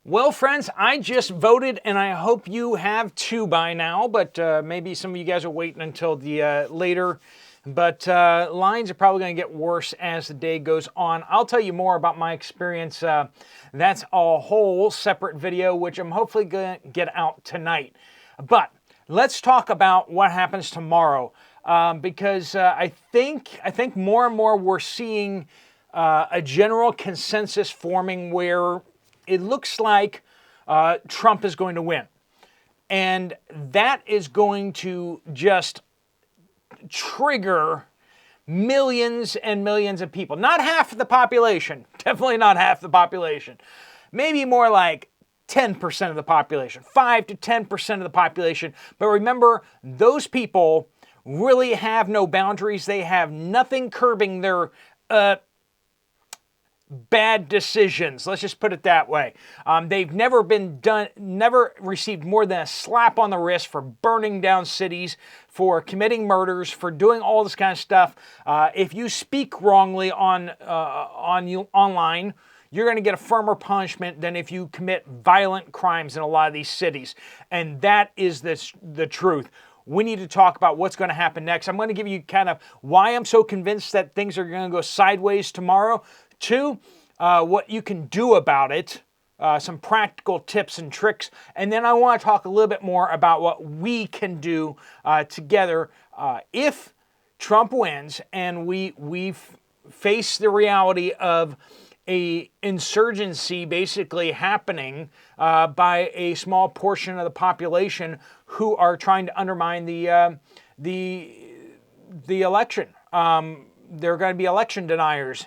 Well, friends, I just voted, and I hope you have too by now, but maybe some of you guys are waiting until the later. But lines are probably going to get worse as the day goes on. I'll tell you more about my experience. That's a whole separate video, which I'm hopefully going to get out tonight. But let's talk about what happens tomorrow, because I think more and more we're seeing a general consensus forming where it looks like Trump is going to win. And that is going to just trigger millions and millions of people. Not half the population. Definitely not half the population. Maybe more like 10% of the population. 5 to 10% of the population. But remember, those people really have no boundaries. They have nothing curbing their bad decisions. Let's just put it that way. They've never received more than a slap on the wrist for burning down cities, for committing murders, for doing all this kind of stuff. If you speak wrongly online, you're going to get a firmer punishment than if you commit violent crimes in a lot of these cities. And that is the truth. We need to talk about what's going to happen next. I'm going to give you kind of why I'm so convinced that things are going to go sideways tomorrow. 2, what you can do about it, some practical tips and tricks. And then I want to talk a little bit more about what we can do together if Trump wins and we face the reality of a insurgency basically happening by a small portion of the population who are trying to undermine the election. There are going to be election deniers.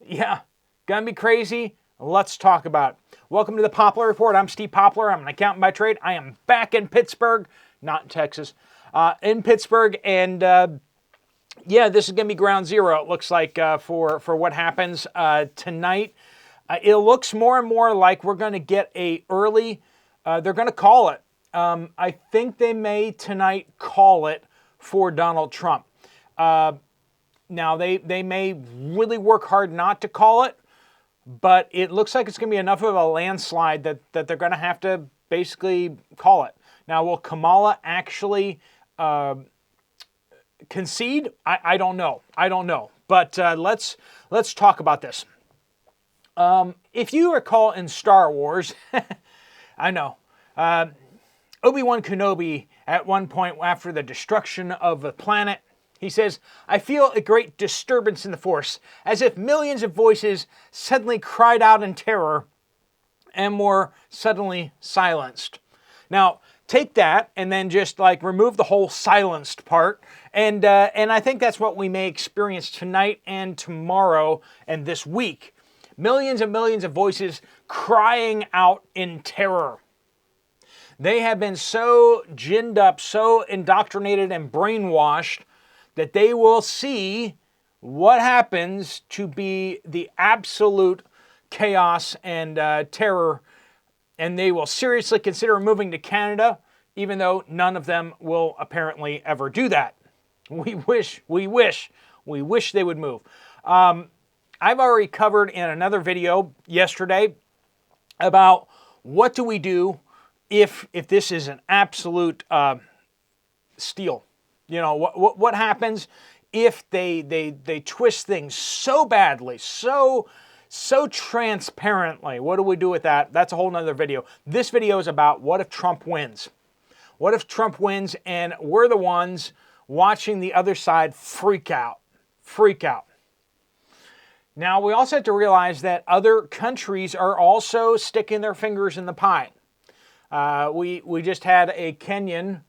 Yeah, gonna be crazy. Let's talk about it. Welcome to the Poplar Report. I'm Steve Poplar. I'm an accountant by trade. I am back in Pittsburgh, not in Texas, in Pittsburgh. And yeah, this is gonna be ground zero, it looks like, for what happens tonight. It looks more and more like we're gonna get a early, they're gonna call it. I think they may tonight call it for Donald Trump. Now, they may really work hard not to call it, but it looks like it's going to be enough of a landslide that they're going to have to basically call it. Now, will Kamala actually concede? I don't know. But let's talk about this. If you recall in Star Wars, I know, Obi-Wan Kenobi at one point after the destruction of the planet, he says, "I feel a great disturbance in the Force, as if millions of voices suddenly cried out in terror and were suddenly silenced." Now, take that and then just remove the whole silenced part. And I think that's what we may experience tonight and tomorrow and this week. Millions and millions of voices crying out in terror. They have been so ginned up, so indoctrinated and brainwashed that they will see what happens to be the absolute chaos and terror, and they will seriously consider moving to Canada, even though none of them will apparently ever do that. We wish they would move. I've already covered in another video yesterday about what do we do if this is an absolute steal. You know, what happens if they twist things so badly, so transparently? What do we do with that? That's a whole nother video. This video is about what if Trump wins? What if Trump wins and we're the ones watching the other side freak out? Now, we also have to realize that other countries are also sticking their fingers in the pie. We just had a Kenyan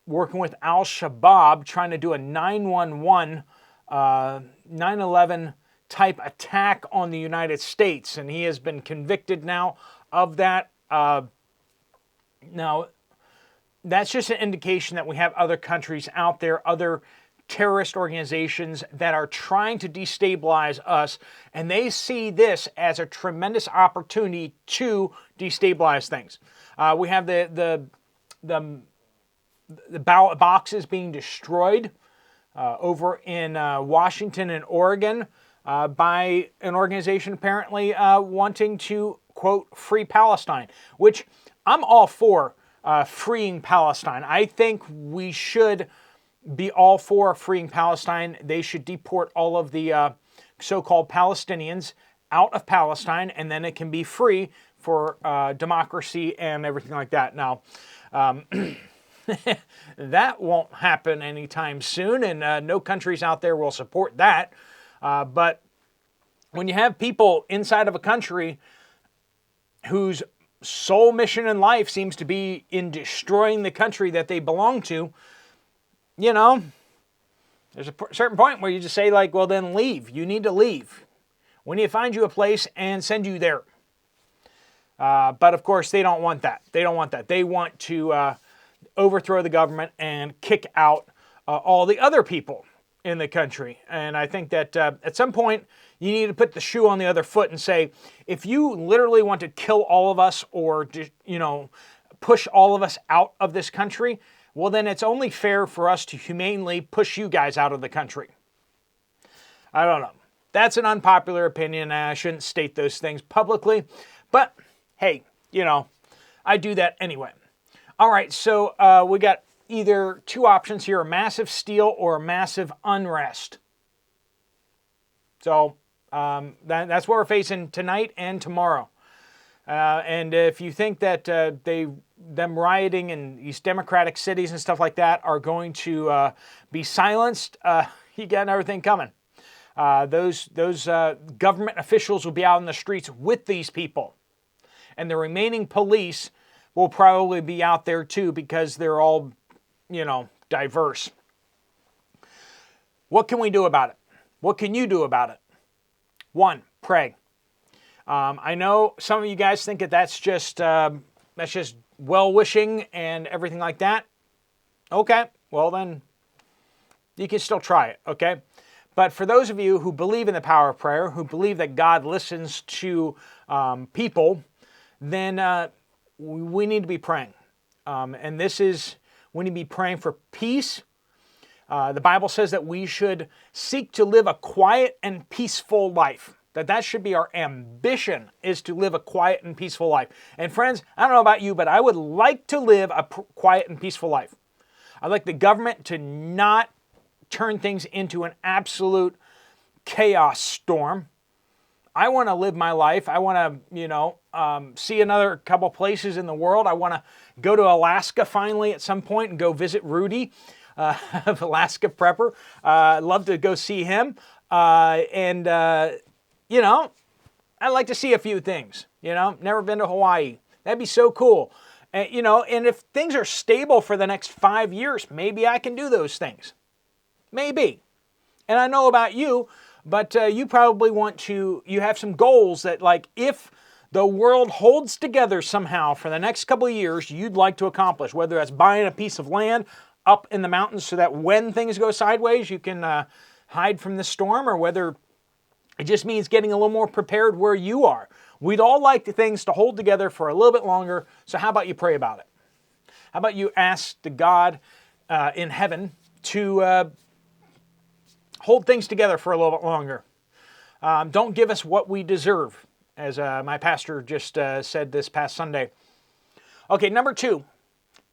working with Al-Shabaab, trying to do a 9/11 type attack on the United States. And he has been convicted now of that. Now, that's just an indication that we have other countries out there, other terrorist organizations that are trying to destabilize us. And they see this as a tremendous opportunity to destabilize things. We have the ballot boxes being destroyed over in Washington and Oregon by an organization apparently wanting to quote, free Palestine, which I'm all for freeing Palestine. I think we should be all for freeing Palestine. They should deport all of the so-called Palestinians out of Palestine, and then it can be free for democracy and everything like that. Now, that won't happen anytime soon, and no countries out there will support that. But when you have people inside of a country whose sole mission in life seems to be in destroying the country that they belong to, you know, there's a certain point where you just say, like, well, then leave. You need to leave. We need to find you a place and send you there. But of course, they don't want that. They don't want that. They want to overthrow the government and kick out all the other people in the country. And I think that at some point, you need to put the shoe on the other foot and say, if you literally want to kill all of us or, you know, push all of us out of this country, well, then it's only fair for us to humanely push you guys out of the country. I don't know. That's an unpopular opinion. I shouldn't state those things publicly. But, hey, you know, I do that anyway. All right, so we got either two options here, a massive steal or a massive unrest. So that's what we're facing tonight and tomorrow. And if you think that them rioting in these democratic cities and stuff like that are going to be silenced, you got everything coming. Those government officials will be out in the streets with these people. And the remaining police will probably be out there too because they're all, you know, diverse. What can we do about it? What can you do about it? One, pray. I know some of you guys think that that's just well-wishing and everything like that. Okay, well then, you can still try it, okay? But for those of you who believe in the power of prayer, who believe that God listens to people, then we need to be praying. And this is, we need to be praying for peace. The Bible says that we should seek to live a quiet and peaceful life. That should be our ambition, is to live a quiet and peaceful life. And friends, I don't know about you, but I would like to live a quiet and peaceful life. I'd like the government to not turn things into an absolute chaos storm. I want to live my life. I want to, see another couple places in the world. I want to go to Alaska finally at some point and go visit Rudy, of Alaska Prepper. I'd love to go see him. I'd like to see a few things, never been to Hawaii. That'd be so cool. And if things are stable for the next 5 years, maybe I can do those things. Maybe. And I know about you, but you probably you have some goals that, like, if the world holds together somehow for the next couple of years, you'd like to accomplish, whether that's buying a piece of land up in the mountains so that when things go sideways, you can hide from the storm, or whether it just means getting a little more prepared where you are. We'd all like the things to hold together for a little bit longer, so how about you pray about it? How about you ask the God in heaven to hold things together for a little bit longer? Don't give us what we deserve, as my pastor just said this past Sunday. Okay, number 2.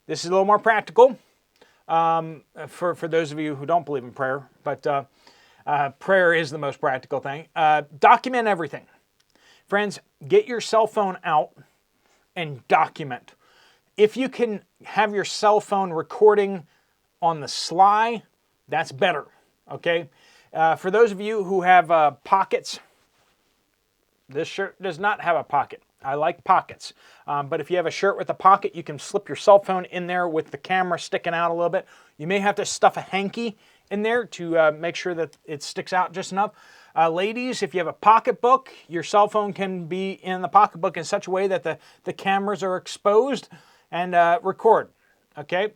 This is a little more practical for those of you who don't believe in prayer, but prayer is the most practical thing. Document everything. Friends, get your cell phone out and document. If you can have your cell phone recording on the sly, that's better, okay? For those of you who have pockets, this shirt does not have a pocket. I like pockets. But if you have a shirt with a pocket, you can slip your cell phone in there with the camera sticking out a little bit. You may have to stuff a hanky in there to make sure that it sticks out just enough. Ladies, if you have a pocketbook, your cell phone can be in the pocketbook in such a way that the cameras are exposed and record, okay?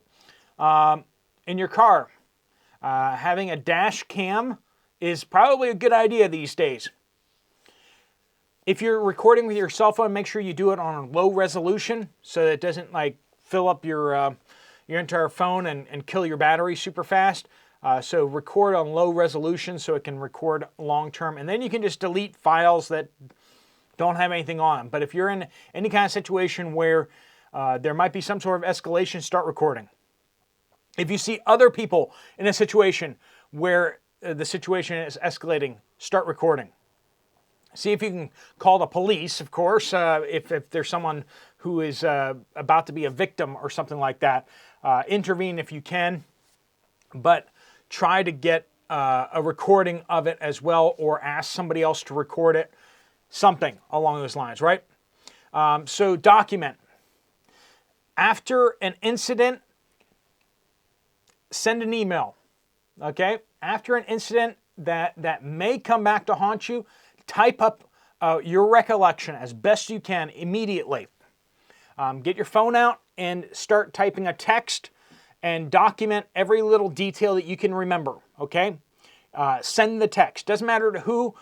In your car, having a dash cam is probably a good idea these days. If you're recording with your cell phone, make sure you do it on low resolution so that it doesn't fill up your entire phone and kill your battery super fast. So record on low resolution so it can record long term. And then you can just delete files that don't have anything on. But if you're in any kind of situation where there might be some sort of escalation, start recording. If you see other people in a situation where the situation is escalating, start recording. See if you can call the police, of course, if there's someone who is about to be a victim or something like that. Intervene if you can, but try to get a recording of it as well, or ask somebody else to record it, something along those lines, right? So document. After an incident, send an email, okay? After an incident that may come back to haunt you, type up your recollection as best you can immediately. Get your phone out and start typing a text and document every little detail that you can remember, okay? Send the text. Doesn't matter to who.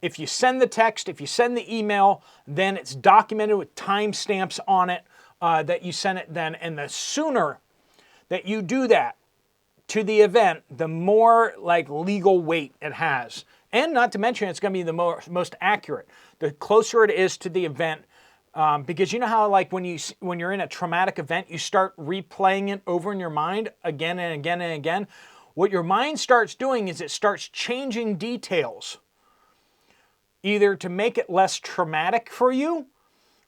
If you send the text, if you send the email, then it's documented with timestamps on it that you sent it then. And the sooner that you do that to the event, the more like legal weight it has. And not to mention, it's going to be the most accurate. The closer it is to the event, because you know how like when you're in a traumatic event, you start replaying it over in your mind again and again and again. What your mind starts doing is it starts changing details, either to make it less traumatic for you,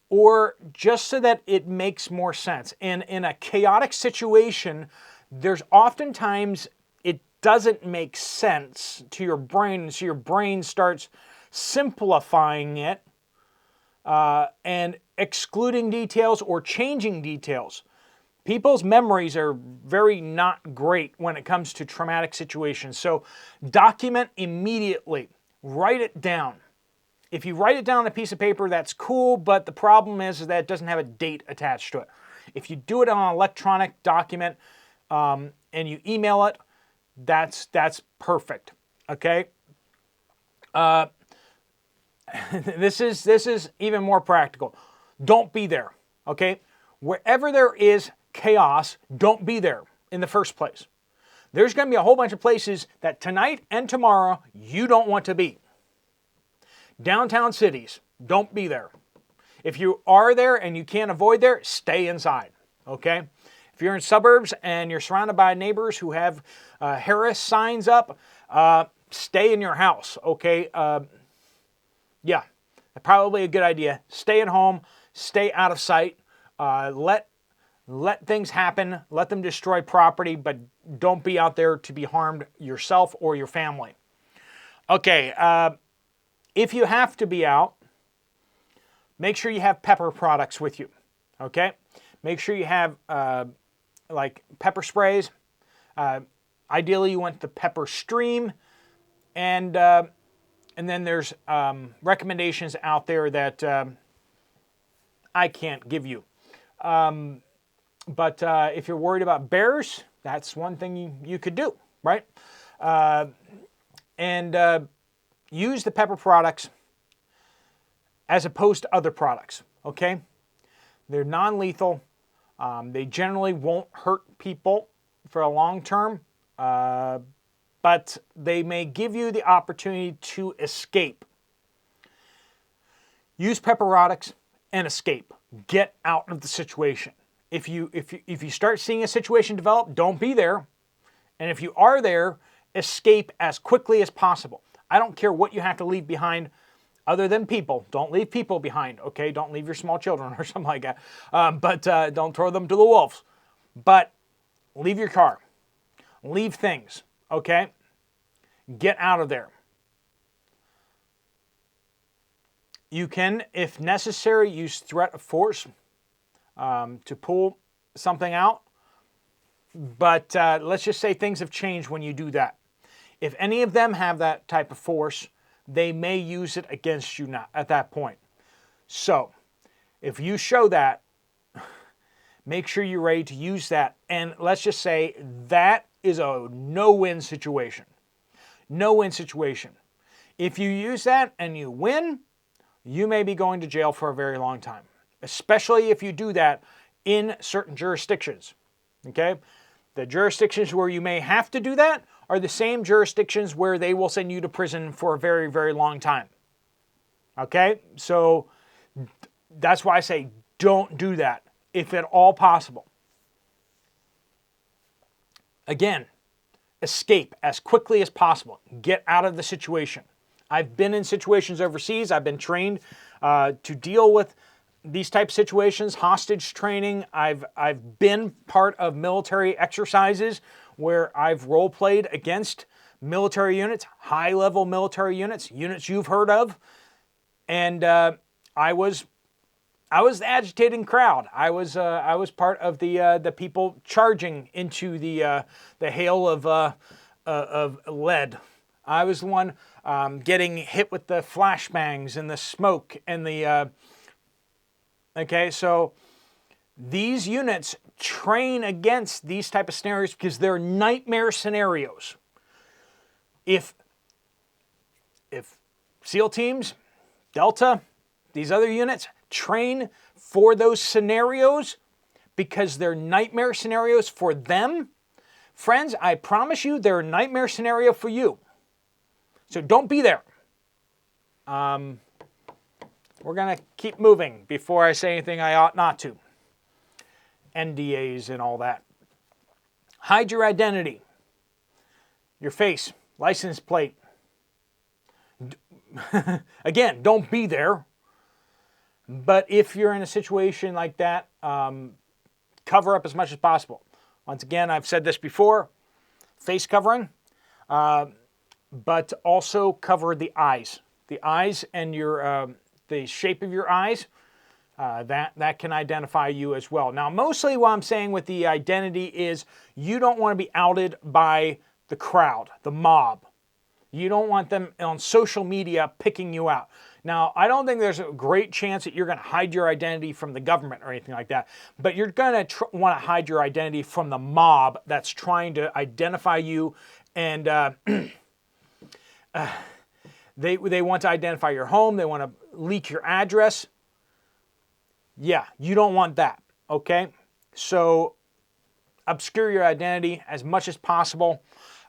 or just so that it makes more sense. And in a chaotic situation, there's oftentimes it doesn't make sense to your brain, so your brain starts simplifying it and excluding details or changing details. People's memories are very not great when it comes to traumatic situations. So document immediately. Write it down. If you write it down on a piece of paper, that's cool, but the problem is that it doesn't have a date attached to it. If you do it on an electronic document and you email it, that's perfect. Okay. This is even more practical. Don't be there. Okay. Wherever there is chaos, don't be there in the first place. There's going to be a whole bunch of places that tonight and tomorrow you don't want to be. Downtown cities, don't be there. If you are there and you can't avoid there, stay inside. Okay. If you're in suburbs and you're surrounded by neighbors who have Harris signs up, stay in your house, okay? Yeah, probably a good idea. Stay at home, stay out of sight, let things happen, let them destroy property, but don't be out there to be harmed yourself or your family. Okay, if you have to be out, make sure you have pepper products with you, okay? Make sure you have like pepper sprays. Ideally, you want the pepper stream, and then there's recommendations out there that I can't give you. But if you're worried about bears, that's one thing you could do, right? And use the pepper products as opposed to other products, okay? They're non-lethal. They generally won't hurt people for a long term, but they may give you the opportunity to escape. Use pepper products and escape. Get out of the situation. If you start seeing a situation develop, don't be there. And if you are there, escape as quickly as possible. I don't care what you have to leave behind other than people. Don't leave people behind, okay? Don't leave your small children or something like that. But don't throw them to the wolves. But leave your car. Leave things, okay? Get out of there. You can, if necessary, use threat of force to pull something out. But let's just say things have changed when you do that. If any of them have that type of force, they may use it against you now at that point. So, if you show that, make sure you're ready to use that. And let's just say that is a no-win situation. No-win situation. If you use that and you win, you may be going to jail for a very long time, especially if you do that in certain jurisdictions. Okay? The jurisdictions where you may have to do that are the same jurisdictions where they will send you to prison for a very, very long time. Okay? So that's why I say don't do that if at all possible. Again, escape as quickly as possible. Get out of the situation. I've been in situations overseas. I've been trained to deal with these type of situations, hostage training. I've been part of military exercises where I've role played against military units, high-level military units you've heard of, and I was the agitating crowd. I was part of the people charging into the hail of lead. I was the one getting hit with the flashbangs and the smoke and the. Okay, so these units train against these type of scenarios because they're nightmare scenarios. If SEAL teams, Delta, these other units train for those scenarios because they're nightmare scenarios for them, friends, I promise you they're a nightmare scenario for you. So don't be there. We're going to keep moving before I say anything I ought not to. NDAs and all that. Hide your identity. Your face, license plate. Again, don't be there. But if you're in a situation like that, cover up as much as possible. Once again, I've said this before, face covering, but also cover the eyes. The eyes and your the shape of your eyes, that can identify you as well. Now, mostly what I'm saying with the identity is you don't want to be outed by the crowd, the mob. You don't want them on social media picking you out. Now, I don't think there's a great chance that you're going to hide your identity from the government or anything like that, but you're going to want to hide your identity from the mob that's trying to identify you, and they want to identify your home. They want to leak your address. Yeah, you don't want that, okay? So obscure your identity as much as possible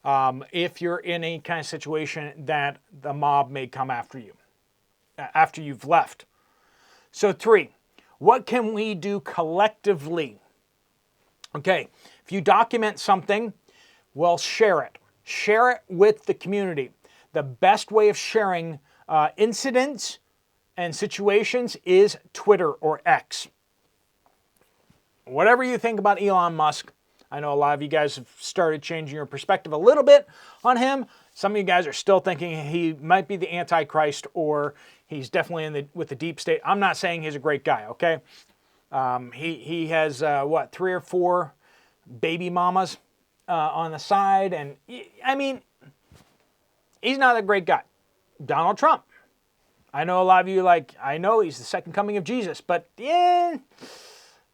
if you're in any kind of situation that the mob may come after you, after you've left. So 3, what can we do collectively? Okay, if you document something, well, share it. Share it with the community. The best way of sharing incidents and situations is Twitter or X. Whatever you think about Elon Musk, I know a lot of you guys have started changing your perspective a little bit on him. Some of you guys are still thinking he might be the Antichrist or he's definitely with the deep state. I'm not saying he's a great guy, okay? He has, 3 or 4 baby mamas on the side. And, I mean, he's not a great guy. Donald Trump. I know a lot of you I know he's the second coming of Jesus, but yeah,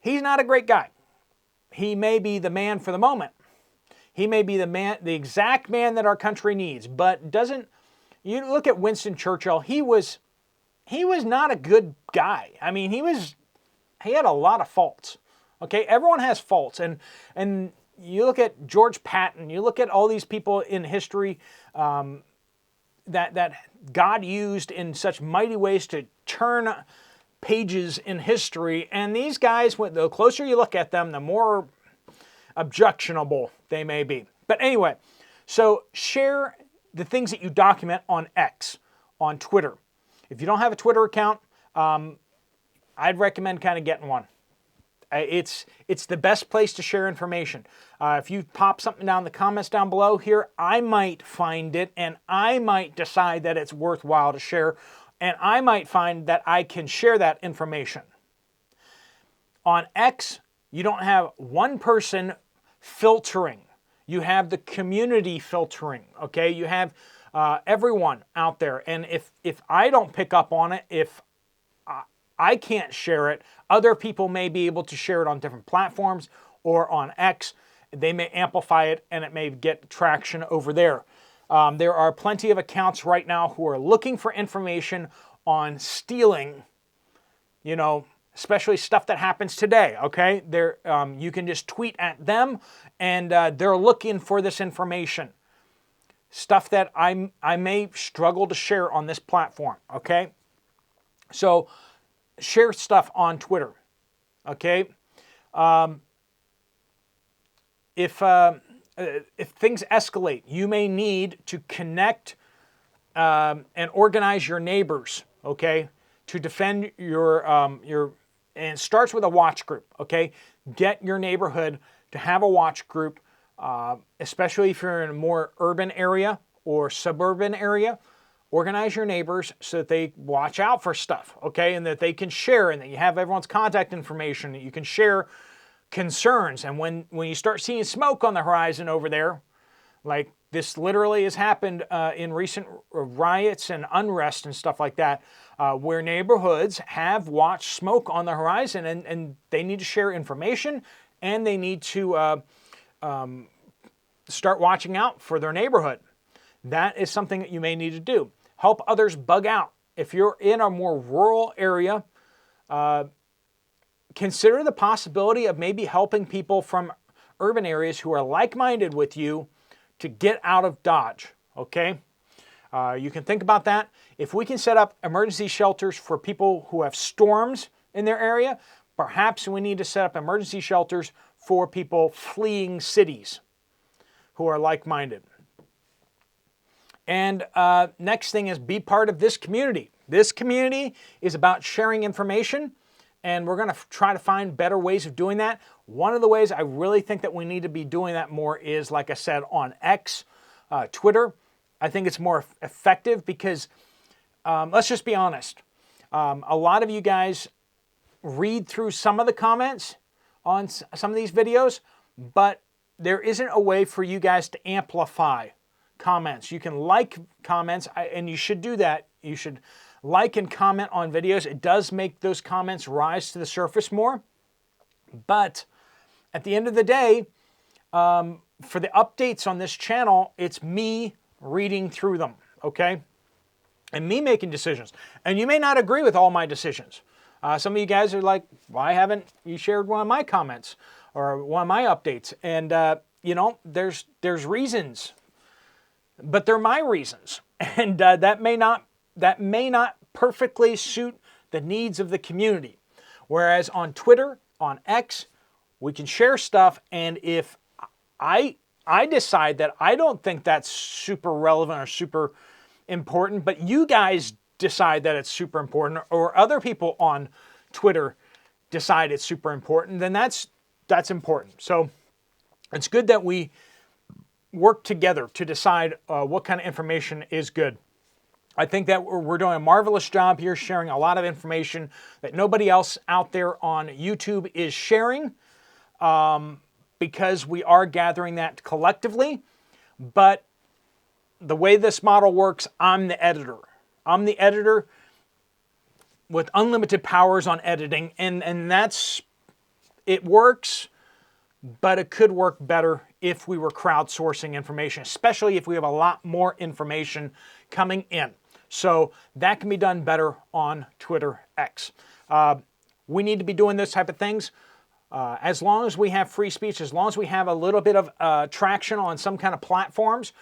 he's not a great guy. He may be the man for the moment. He may be the exact man that our country needs, but you look at Winston Churchill, he was not a good guy. I mean, he had a lot of faults. Okay, everyone has faults, and you look at George Patton, you look at all these people in history that God used in such mighty ways to turn pages in history, and these guys, the closer you look at them, the more objectionable they may be. But anyway, so share the things that you document on X, on Twitter. If you don't have a Twitter account, I'd recommend kind of getting one. It's the best place to share information. If you pop something down in the comments down below here, I might find it and I might decide that it's worthwhile to share, and I might find that I can share that information. On X, you don't have one person filtering. You have the community filtering, okay? You have everyone out there, and if I don't pick up on it, if I can't share it, other people may be able to share it on different platforms or on X. They may amplify it and it may get traction over there. There are plenty of accounts right now who are looking for information on stealing, especially stuff that happens today, okay? You can just tweet at them and they're looking for this information. Stuff that I may struggle to share on this platform, okay? So share stuff on Twitter, okay? If things escalate, you may need to connect and organize your neighbors, okay, to defend your, and it starts with a watch group, okay? Get your neighborhood to have a watch group, especially if you're in a more urban area or suburban area. Organize your neighbors so that they watch out for stuff, okay, and that they can share, and that you have everyone's contact information, that you can share concerns. And when you start seeing smoke on the horizon over there, like this literally has happened in recent riots and unrest and stuff like that, where neighborhoods have watched smoke on the horizon, and they need to share information, and they need to start watching out for their neighborhood. That is something that you may need to do. Help others bug out. If you're in a more rural area, consider the possibility of maybe helping people from urban areas who are like-minded with you to get out of Dodge, okay? You can think about that. If we can set up emergency shelters for people who have storms in their area, perhaps we need to set up emergency shelters for people fleeing cities who are like-minded. And next thing is be part of this community. This community is about sharing information, and we're going to try to find better ways of doing that. One of the ways I really think that we need to be doing that more is, like I said, on X, Twitter. I think it's more effective because, let's just be honest, a lot of you guys read through some of the comments on some of these videos, but there isn't a way for you guys to amplify comments. You can like comments, and you should do that. You should like and comment on videos. It does make those comments rise to the surface more. But at the end of the day, for the updates on this channel, it's me reading through them, okay? And me making decisions. And you may not agree with all my decisions. Some of you guys are like, why haven't you shared one of my comments or one of my updates? And, you know, there's reasons. But they're my reasons, and that may not perfectly suit the needs of the community. Whereas on Twitter, on X, we can share stuff, and if I decide that I don't think that's super relevant or super important, but you guys decide that it's super important, or other people on Twitter decide it's super important, then that's important. So it's good that we work together to decide what kind of information is good. I think that we're doing a marvelous job here, sharing a lot of information that nobody else out there on YouTube is sharing, because we are gathering that collectively. But the way this model works, I'm the editor. I'm the editor with unlimited powers on editing, and it works, but it could work better if we were crowdsourcing information, especially if we have a lot more information coming in. So that can be done better on Twitter X. We need to be doing this type of things. As long as we have free speech, as long as we have a little bit of traction on some kind of platforms,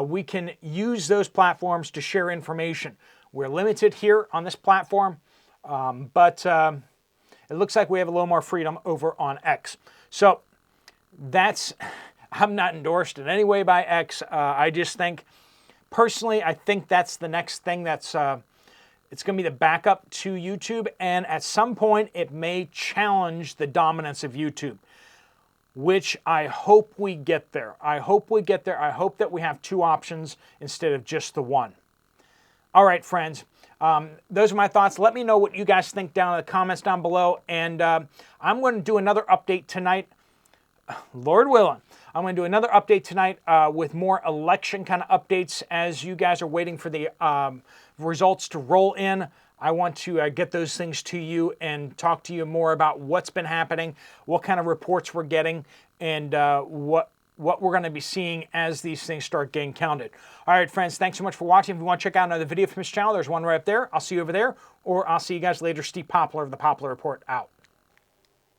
we can use those platforms to share information. We're limited here on this platform, but it looks like we have a little more freedom over on X. So I'm not endorsed in any way by X. I just think, personally, I think that's the next thing it's going to be the backup to YouTube, and at some point it may challenge the dominance of YouTube, which I hope we get there. I hope we get there. I hope that we have two options instead of just the one. All right, friends. Those are my thoughts. Let me know what you guys think down in the comments down below, and I'm going to do another update tonight. Lord willing, I'm going to do another update tonight with more election kind of updates as you guys are waiting for the results to roll in. I want to get those things to you and talk to you more about what's been happening, what kind of reports we're getting, and what we're going to be seeing as these things start getting counted. All right, friends, thanks so much for watching. If you want to check out another video from this channel, there's one right up there. I'll see you over there, or I'll see you guys later. Steve Poplar of the Poplar Report out.